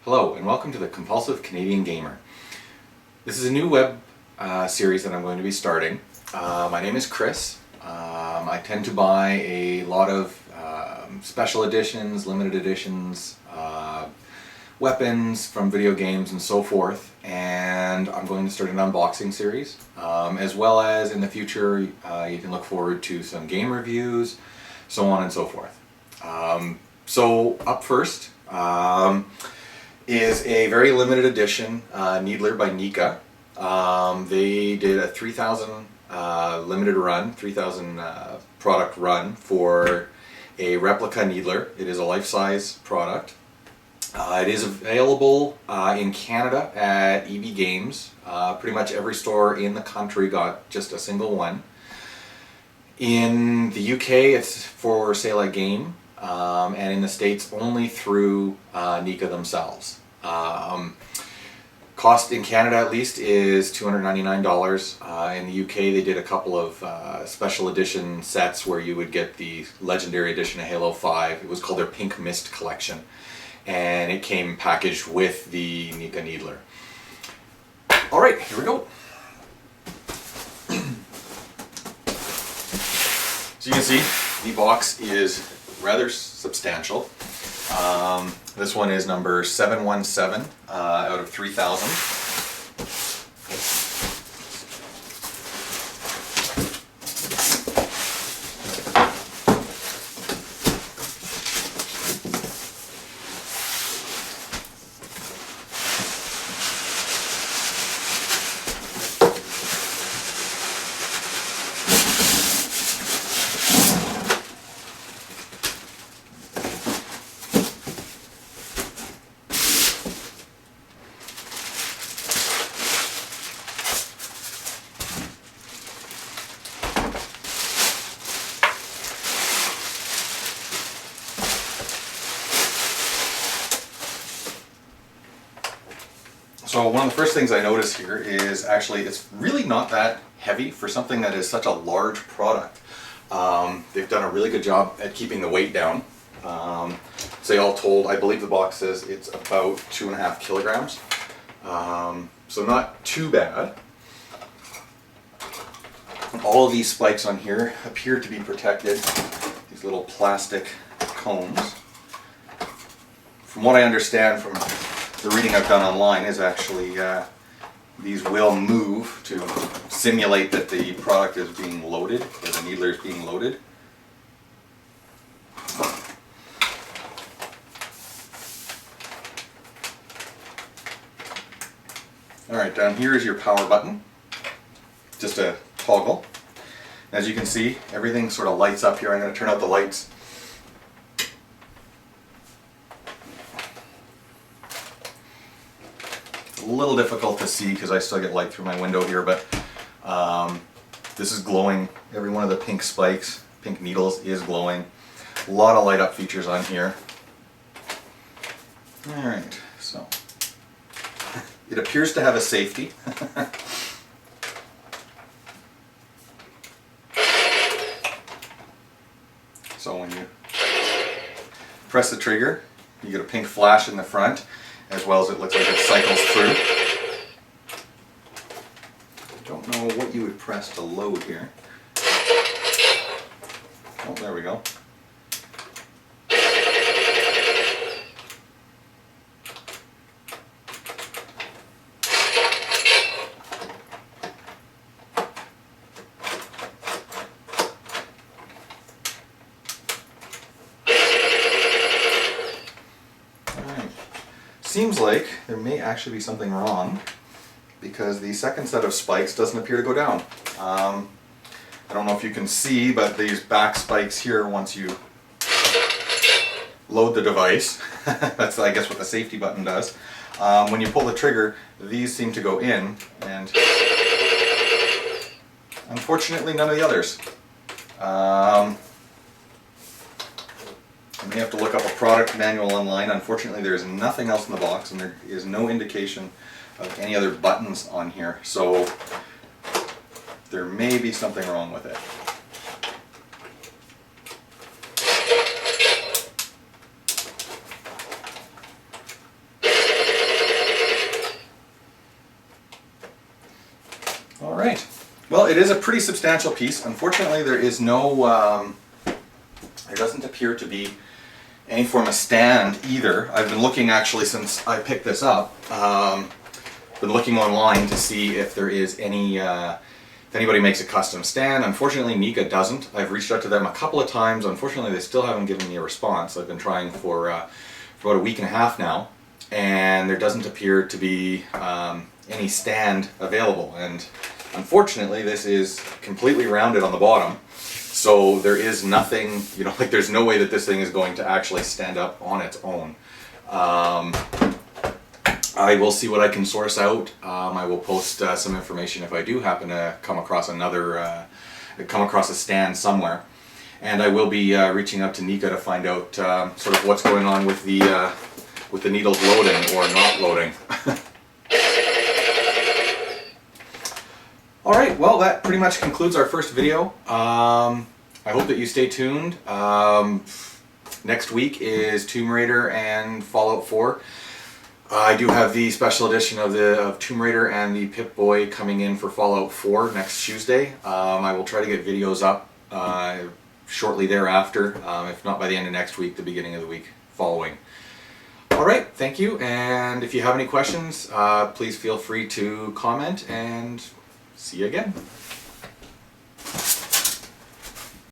Hello and welcome to the Compulsive Canadian Gamer. This is a new web series that I'm going to be starting. My name is Chris. I tend to buy a lot of special editions, limited editions, weapons from video games and so forth, and I'm going to start an unboxing series, as well as in the future you can look forward to some game reviews, so on and so forth. So up first is a very limited edition Needler by NECA. They did a 3,000 limited run, 3,000 product run for a replica Needler. It is a life-size product. It is available in Canada at EB Games. Pretty much every store in the country got just a single one. In the UK it's for sale at Game. And in the States only through NECA themselves. Cost in Canada at least is $299. In the UK they did a couple of special edition sets where you would get the legendary edition of Halo 5. It was called their Pink Mist collection, and it came packaged with the NECA Needler. Alright, here we go. So you can see the box is rather substantial. This one is number 717 out of 3,000. So one of the first things I notice here is actually it's really not that heavy for something that is such a large product. They've done a really good job at keeping the weight down. Say all told, I believe the box says it's about 2.5 kilograms. So not too bad. All of these spikes on here appear to be protected. These little plastic cones. From what I understand from the reading I've done online is actually these will move to simulate that the product is being loaded, or the Needler is being loaded. Alright, down here is your power button, just a toggle. As you can see, everything sort of lights up here. I'm going to turn out the lights. A little difficult to see because I still get light through my window here, but this is glowing. Every one of the pink spikes, pink needles is glowing. A lot of light up features on here. Alright, so it appears to have a safety. So when you press the trigger, you get a pink flash in the front, as well as it looks like it cycles through. I don't know what you would press to load here. Oh, there we go. Seems like there may actually be something wrong because the second set of spikes doesn't appear to go down. I don't know if you can see, but these back spikes here, once you load the device, that's I guess what the safety button does. When you pull the trigger, these seem to go in, and unfortunately none of the others. You may have to look up a product manual online. Unfortunately, there is nothing else in the box, and there is no indication of any other buttons on here, so there may be something wrong with it. right. Well, it is a pretty substantial piece. Unfortunately, there is no, there doesn't appear to be any form of stand either. I've been looking actually since I picked this up. Been looking online to see if there is any, if anybody makes a custom stand. Unfortunately, NECA doesn't. I've reached out to them a couple of times. Unfortunately, they still haven't given me a response. I've been trying for about a week and a half now, and there doesn't appear to be any stand available. And unfortunately, this is completely rounded on the bottom. So there is nothing, you know, like there's no way that this thing is going to actually stand up on its own. I will see what I can source out. I will post some information if I do happen to come across a stand somewhere. And I will be reaching out to NECA to find out sort of what's going on with the needles loading or not loading. Alright, well that pretty much concludes our first video. I hope that you stay tuned. Next week is Tomb Raider and Fallout 4. I do have the special edition of Tomb Raider and the Pip-Boy coming in for Fallout 4 next Tuesday. I will try to get videos up shortly thereafter, if not by the end of next week, the beginning of the week following. Alright, thank you, and if you have any questions, please feel free to comment, and see you again.